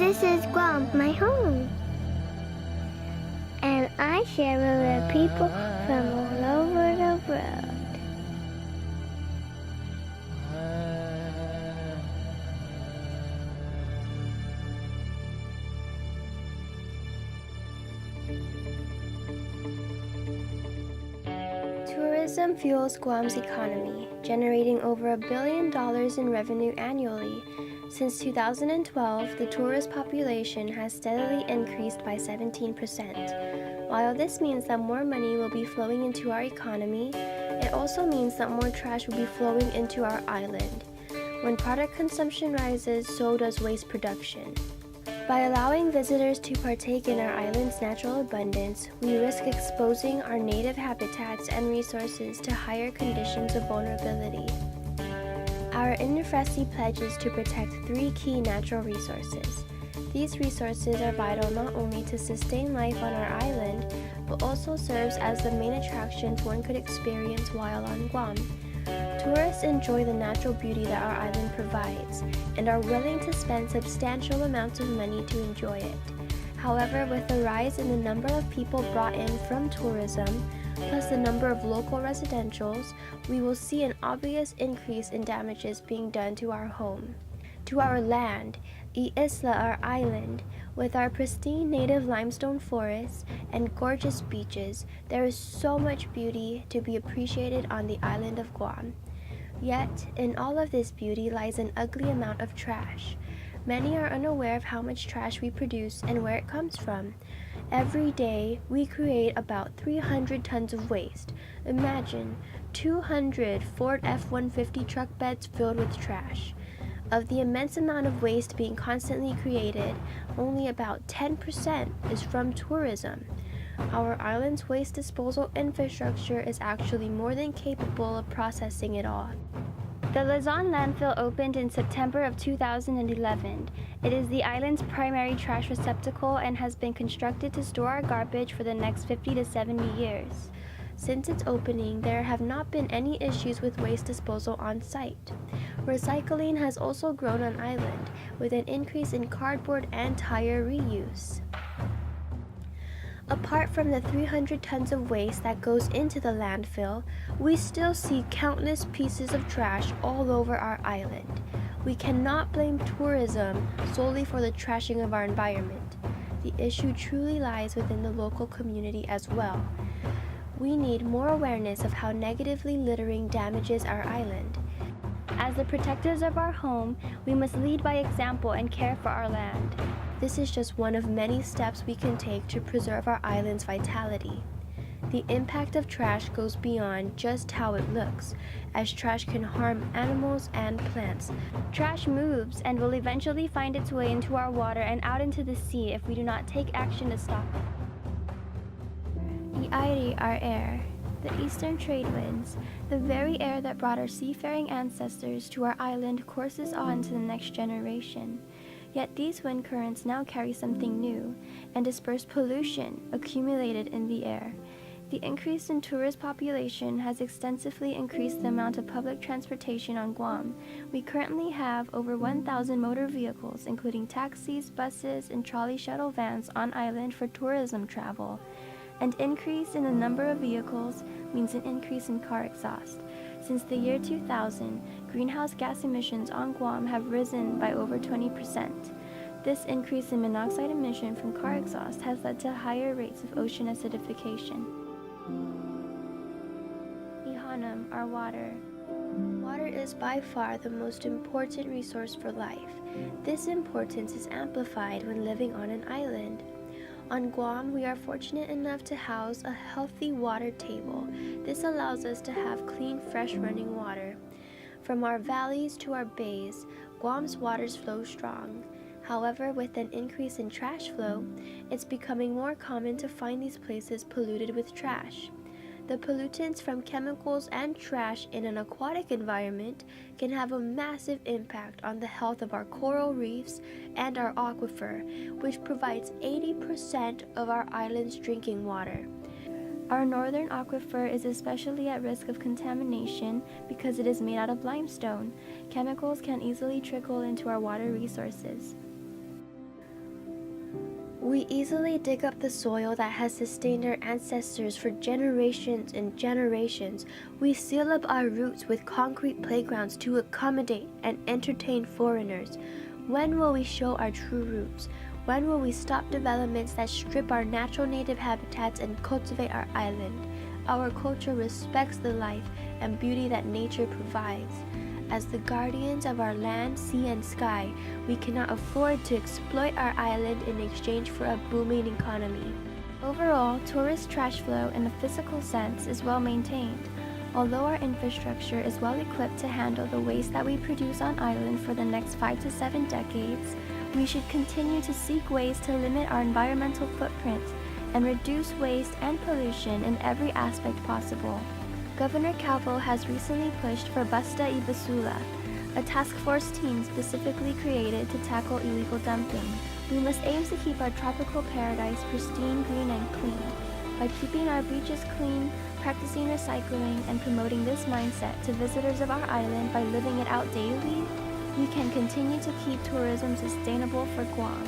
This is Guam, my home. And I share with the people from all over the world. Tourism fuels Guam's economy, generating over $1 billion in revenue annually. Since 2012, the tourist population has steadily increased by 17%. While this means that more money will be flowing into our economy, it also means that more trash will be flowing into our island. When product consumption rises, so does waste production. By allowing visitors to partake in our island's natural abundance, we risk exposing our native habitats and resources to higher conditions of vulnerability. Our INFRESI pledges to protect 3 key natural resources. These resources are vital not only to sustain life on our island, but also serves as the main attractions one could experience while on Guam. Tourists enjoy the natural beauty that our island provides and are willing to spend substantial amounts of money to enjoy it. However, with the rise in the number of people brought in from tourism, plus the number of local residentials, we will see an obvious increase in damages being done to our home. To our land, Isla, our island, with our pristine native limestone forests and gorgeous beaches, there is so much beauty to be appreciated on the island of Guam. Yet, in all of this beauty lies an ugly amount of trash. Many are unaware of how much trash we produce and where it comes from. Every day, we create about 300 tons of waste. Imagine 200 Ford F-150 truck beds filled with trash. Of the immense amount of waste being constantly created, only about 10% is from tourism. Our island's waste disposal infrastructure is actually more than capable of processing it all. The Luzon landfill opened in September of 2011. It is the island's primary trash receptacle and has been constructed to store our garbage for the next 50 to 70 years. Since its opening, there have not been any issues with waste disposal on site. Recycling has also grown on island, with an increase in cardboard and tire reuse. Apart from the 300 tons of waste that goes into the landfill, we still see countless pieces of trash all over our island. We cannot blame tourism solely for the trashing of our environment. The issue truly lies within the local community as well. We need more awareness of how negatively littering damages our island. As the protectors of our home, we must lead by example and care for our land. This is just one of many steps we can take to preserve our island's vitality. The impact of trash goes beyond just how it looks, as trash can harm animals and plants. Trash moves and will eventually find its way into our water and out into the sea if we do not take action to stop it. The Audrey, our air, the eastern trade winds, the very air that brought our seafaring ancestors to our island courses on to the next generation. Yet these wind currents now carry something new and disperse pollution accumulated in the air. The increase in tourist population has extensively increased the amount of public transportation on Guam. We currently have over 1,000 motor vehicles, including taxis, buses, and trolley shuttle vans on island for tourism travel. An increase in the number of vehicles means an increase in car exhaust. Since the year 2000, greenhouse gas emissions on Guam have risen by over 20%. This increase in monoxide emission from car exhaust has led to higher rates of ocean acidification. Ihanam, our water. Water is by far the most important resource for life. This importance is amplified when living on an island. On Guam, we are fortunate enough to house a healthy water table. This allows us to have clean, fresh running water. From our valleys to our bays, Guam's waters flow strong. However, with an increase in trash flow, it's becoming more common to find these places polluted with trash. The pollutants from chemicals and trash in an aquatic environment can have a massive impact on the health of our coral reefs and our aquifer, which provides 80% of our island's drinking water. Our northern aquifer is especially at risk of contamination because it is made out of limestone. Chemicals can easily trickle into our water resources. We easily dig up the soil that has sustained our ancestors for generations and generations. We seal up our roots with concrete playgrounds to accommodate and entertain foreigners. When will we show our true roots? When will we stop developments that strip our natural native habitats and cultivate our island? Our culture respects the life and beauty that nature provides. As the guardians of our land, sea, and sky, we cannot afford to exploit our island in exchange for a booming economy. Overall, tourist trash flow in a physical sense is well maintained. Although our infrastructure is well equipped to handle the waste that we produce on island for the next 5 to 7 decades, we should continue to seek ways to limit our environmental footprint and reduce waste and pollution in every aspect possible. Governor Calvo has recently pushed for Basta y Basura, a task force team specifically created to tackle illegal dumping. We must aim to keep our tropical paradise pristine, green, and clean. By keeping our beaches clean, practicing recycling, and promoting this mindset to visitors of our island by living it out daily, we can continue to keep tourism sustainable for Guam.